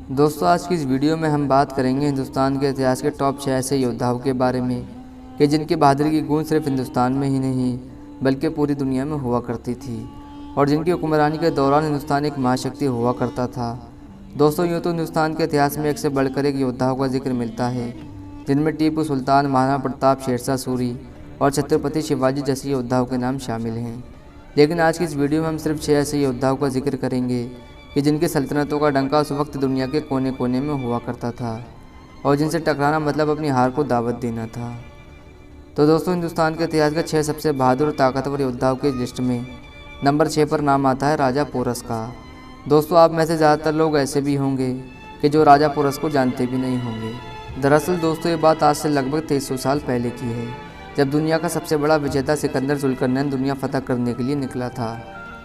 दोस्तों, आज की इस वीडियो में हम बात करेंगे हिंदुस्तान के इतिहास के टॉप 6 ऐसे योद्धाओं के बारे में कि जिनकी बहादुरी की गूंज सिर्फ हिंदुस्तान में ही नहीं बल्कि पूरी दुनिया में हुआ करती थी और जिनकी हुक्मरानी के दौरान हिंदुस्तान एक महाशक्ति हुआ करता था। दोस्तों, यूँ तो हिंदुस्तान के इतिहास में एक से बढ़कर एक योद्धाओं का जिक्र मिलता है, जिनमें टीपू सुल्तान, महाराणा प्रताप, शेरशाह सूरी और छत्रपति शिवाजी जैसे योद्धाओं के नाम शामिल हैं। लेकिन आज की इस वीडियो में हम सिर्फ 6 ऐसे योद्धाओं का जिक्र करेंगे कि जिनकी सल्तनतों का डंका उस वक्त दुनिया के कोने कोने में हुआ करता था और जिनसे टकराना मतलब अपनी हार को दावत देना था। तो दोस्तों, हिंदुस्तान के इतिहास के 6 सबसे बहादुर और ताकतवर योद्धाओं की लिस्ट में नंबर 6 पर नाम आता है राजा पोरस का। दोस्तों, आप में से ज़्यादातर लोग ऐसे भी होंगे कि जो राजा पोरस को जानते भी नहीं होंगे। दरअसल दोस्तों, ये बात आज से लगभग 2300 साल पहले की है, जब दुनिया का सबसे बड़ा विजेता सिकंदर जुल्करनैन दुनिया फतह करने के लिए निकला था।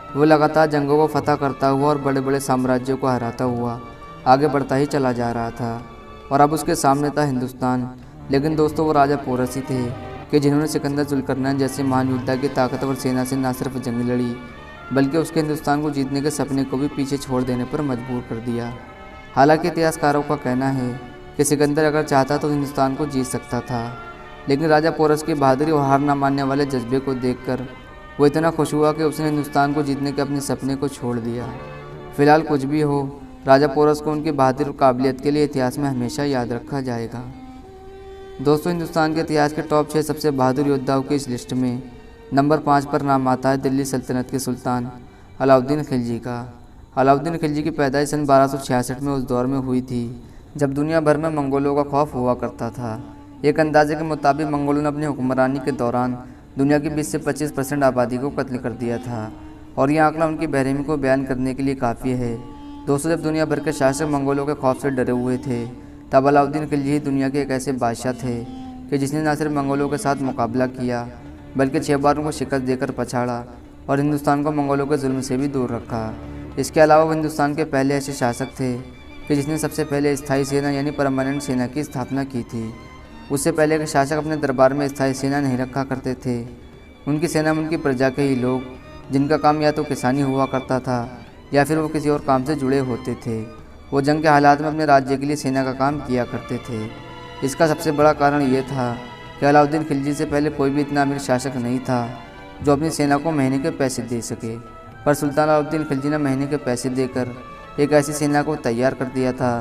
वो लगातार जंगों को फतह करता हुआ और बड़े बड़े साम्राज्यों को हराता हुआ आगे बढ़ता ही चला जा रहा था और अब उसके सामने था हिंदुस्तान। लेकिन दोस्तों, वो राजा पोरस ही थे कि जिन्होंने सिकंदर जुल्करनैन जैसे महान योद्धा की ताकतवर सेना से न सिर्फ जंग लड़ी बल्कि उसके हिंदुस्तान को जीतने के सपने को भी पीछे छोड़ देने पर मजबूर कर दिया। हालांकि इतिहासकारों का कहना है कि सिकंदर अगर चाहता तो हिंदुस्तान को जीत सकता था, लेकिन राजा पोरस की बहादुरी और हार न मानने वाले जज्बे को देखकर वो इतना खुश हुआ कि उसने हिंदुस्तान को जीतने के अपने सपने को छोड़ दिया। फिलहाल कुछ भी हो, राजा पोरस को उनकी बहादुरी और काबिलियत के लिए इतिहास में हमेशा याद रखा जाएगा। दोस्तों, हिंदुस्तान के इतिहास के टॉप 6 सबसे बहादुर योद्धाओं की इस लिस्ट में नंबर 5 पर नाम आता है दिल्ली सल्तनत के सुल्तान अलाउद्दीन खिलजी का। अलाउद्दीन खिलजी की पैदाइश सन 1266 में उस दौर में हुई थी जब दुनिया भर में मंगोलों का खौफ हुआ करता था। एक अंदाजे के मुताबिक मंगोलों ने अपनी हुक्मरानी के दौरान दुनिया की 20 से 25% आबादी को कत्ल कर दिया था और यह आंकड़ा उनकी बेरहमी को बयान करने के लिए काफ़ी है। दोस्तों, जब दुनिया भर के शासक मंगोलों के खौफ से डरे हुए थे तब अलाउद्दीन खिलजी ही दुनिया के एक ऐसे बादशाह थे कि जिसने न सिर्फ मंगोलों के साथ मुकाबला किया बल्कि 6 बार उनको शिकस्त देकर पछाड़ा और हिंदुस्तान को मंगोलों के जुल्म से भी दूर रखा। इसके अलावा वो हिंदुस्तान के पहले ऐसे शासक थे कि जिसने सबसे पहले स्थायी सेना यानी परमानेंट सेना की स्थापना की थी। उससे पहले के शासक अपने दरबार में स्थायी सेना नहीं रखा करते थे। उनकी सेना में उनकी प्रजा के ही लोग, जिनका काम या तो किसानी हुआ करता था या फिर वो किसी और काम से जुड़े होते थे, वो जंग के हालात में अपने राज्य के लिए सेना का काम किया करते थे। इसका सबसे बड़ा कारण ये था कि अलाउद्दीन खिलजी से पहले कोई भी इतना अमीर शासक नहीं था जो अपनी सेना को महीने के पैसे दे सके, पर सुल्तान अलाउद्दीन खिलजी ने महीने के पैसे देकर एक ऐसी सेना को तैयार कर दिया था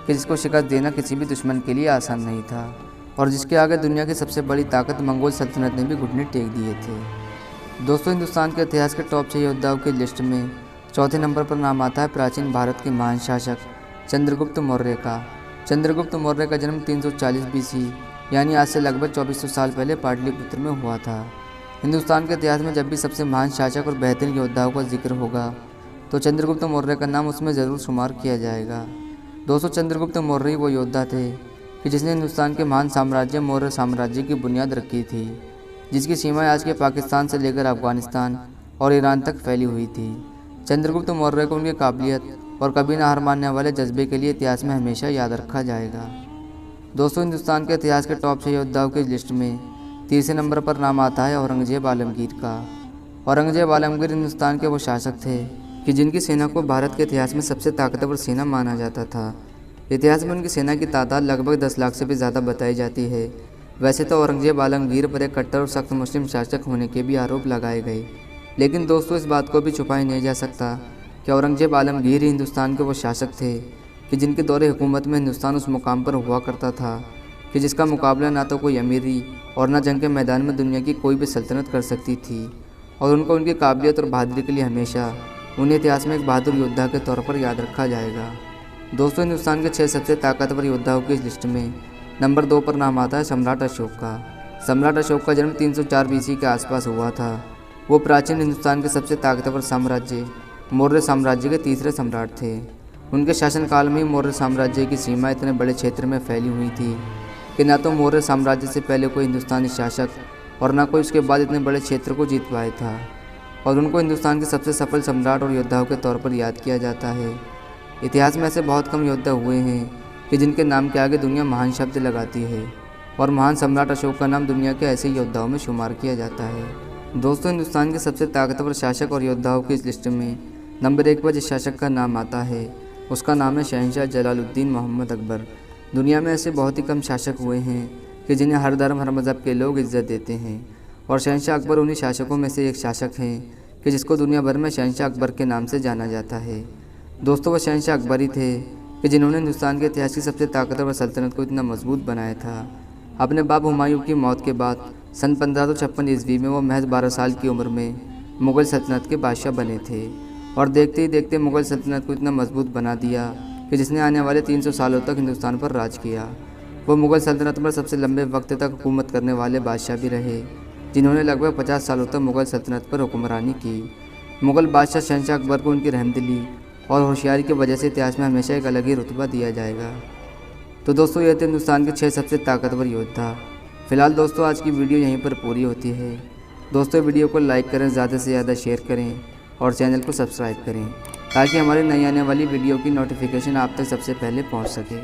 कि जिसको शिकस्त देना किसी भी दुश्मन के लिए आसान नहीं था और जिसके आगे दुनिया की सबसे बड़ी ताकत मंगोल सल्तनत ने भी घुटने टेक दिए थे। दोस्तों, हिंदुस्तान के इतिहास के टॉप 6 योद्धाओं की लिस्ट में चौथे नंबर पर नाम आता है प्राचीन भारत के महान शासक चंद्रगुप्त मौर्य का। चंद्रगुप्त मौर्य का जन्म 340 BC यानी आज से लगभग 2400 साल पहले पाटलिपुत्र में हुआ था। हिंदुस्तान के इतिहास में जब भी सबसे महान शासक और बेहतरीन योद्धाओं का जिक्र होगा तो चंद्रगुप्त मौर्य का नाम उसमें ज़रूर शुमार किया जाएगा। दोस्तों, चंद्रगुप्त मौर्य वो योद्धा थे कि जिसने हिंदुस्तान के महान साम्राज्य मौर्य साम्राज्य की बुनियाद रखी थी, जिसकी सीमाएं आज के पाकिस्तान से लेकर अफगानिस्तान और ईरान तक फैली हुई थी। चंद्रगुप्त मौर्य को उनकी काबिलियत और कभी न हार मानने वाले जज्बे के लिए इतिहास में हमेशा याद रखा जाएगा। दोस्तों, हिंदुस्तान के इतिहास के टॉप 6 योद्धाओं की लिस्ट में तीसरे नंबर पर नाम आता है औरंगजेब आलमगीर का। औरंगजेब आलमगीर हिंदुस्तान के वो शासक थे कि जिनकी सेना को भारत के इतिहास में सबसे ताकतवर सेना माना जाता था। इतिहास में उनकी सेना की तादाद लगभग 10 लाख से भी ज़्यादा बताई जाती है। वैसे तो औरंगजेब आलमगीर पर एक कट्टर और सख्त मुस्लिम शासक होने के भी आरोप लगाए गए, लेकिन दोस्तों, इस बात को भी छुपाया नहीं जा सकता कि औरंगजेब आलमगीर ही हिंदुस्तान के वो शासक थे कि जिनके दौरे हुकूमत में हिंदुस्तान उस मुकाम पर हुआ करता था कि जिसका मुकाबला ना तो कोई अमीरी और ना जंग के मैदान में दुनिया की कोई भी सल्तनत कर सकती थी और उनको उनकी काबिलियत और बहादुरी के लिए हमेशा उन्हें इतिहास में एक बहादुर योद्धा के तौर पर याद रखा जाएगा। दोस्तों, हिंदुस्तान के 6 सबसे ताकतवर योद्धाओं की इस लिस्ट में नंबर 2 पर नाम आता है सम्राट अशोक का। सम्राट अशोक का जन्म 304 BC के आसपास हुआ था। वो प्राचीन हिंदुस्तान के सबसे ताकतवर साम्राज्य मौर्य साम्राज्य के तीसरे सम्राट थे। उनके शासनकाल में ही मौर्य साम्राज्य की सीमा इतने बड़े क्षेत्र में फैली हुई थी कि न तो मौर्य साम्राज्य से पहले कोई हिंदुस्तानी शासक और न कोई उसके बाद इतने बड़े क्षेत्र को जीत पाया था और उनको हिंदुस्तान के सबसे सफल सम्राट और योद्धाओं के तौर पर याद किया जाता है। इतिहास में ऐसे बहुत कम योद्धा हुए हैं कि जिनके नाम के आगे दुनिया महान शब्द लगाती है और महान सम्राट अशोक का नाम दुनिया के ऐसे योद्धाओं में शुमार किया जाता है। दोस्तों, हिंदुस्तान के सबसे ताकतवर शासक और योद्धाओं की इस लिस्ट में नंबर 1 पर जिस शासक का नाम आता है उसका नाम है शहंशाह जलालुद्दीन मोहम्मद अकबर। दुनिया में ऐसे बहुत ही कम शासक हुए हैं कि जिन्हें हर धर्म हर मज़हब के लोग इज़्ज़त देते हैं, और शहंशाह अकबर उन्हीं शासकों में से एक शासक हैं कि जिसको दुनिया भर में शहंशाह अकबर के नाम से जाना जाता है। दोस्तों, वह शहंशाह अकबर ही थे कि जिन्होंने हिंदुस्तान के इतिहास की सबसे ताकतवर सल्तनत को इतना मजबूत बनाया था। अपने बाप हुमायूं की मौत के बाद सन 1556 ईस्वी में वो महज 12 साल की उम्र में मुग़ल सल्तनत के बादशाह बने थे, और देखते ही देखते मुग़ल सल्तनत को इतना मजबूत बना दिया कि जिसने आने वाले 300 सालों तक हिंदुस्तान पर राज किया। वो मुग़ल सल्तनत पर सबसे लंबे वक्त तक हुकूमत करने वाले बादशाह भी रहे, जिन्होंने लगभग 50 सालों तक मुग़ल सल्तनत पर हुक्मरानी की। मुग़ल बादशाह शहंशाह अकबर को उनकी रहमदिली और होशियारी की वजह से इतिहास में हमेशा एक अलग ही रुतबा दिया जाएगा। तो दोस्तों, ये थे हिंदुस्तान के 6 सबसे ताकतवर योद्धा। फिलहाल दोस्तों, आज की वीडियो यहीं पर पूरी होती है। दोस्तों, वीडियो को लाइक करें, ज़्यादा से ज़्यादा शेयर करें और चैनल को सब्सक्राइब करें, ताकि हमारी नई आने वाली वीडियो की नोटिफिकेशन आप तक सबसे पहले पहुंच सके।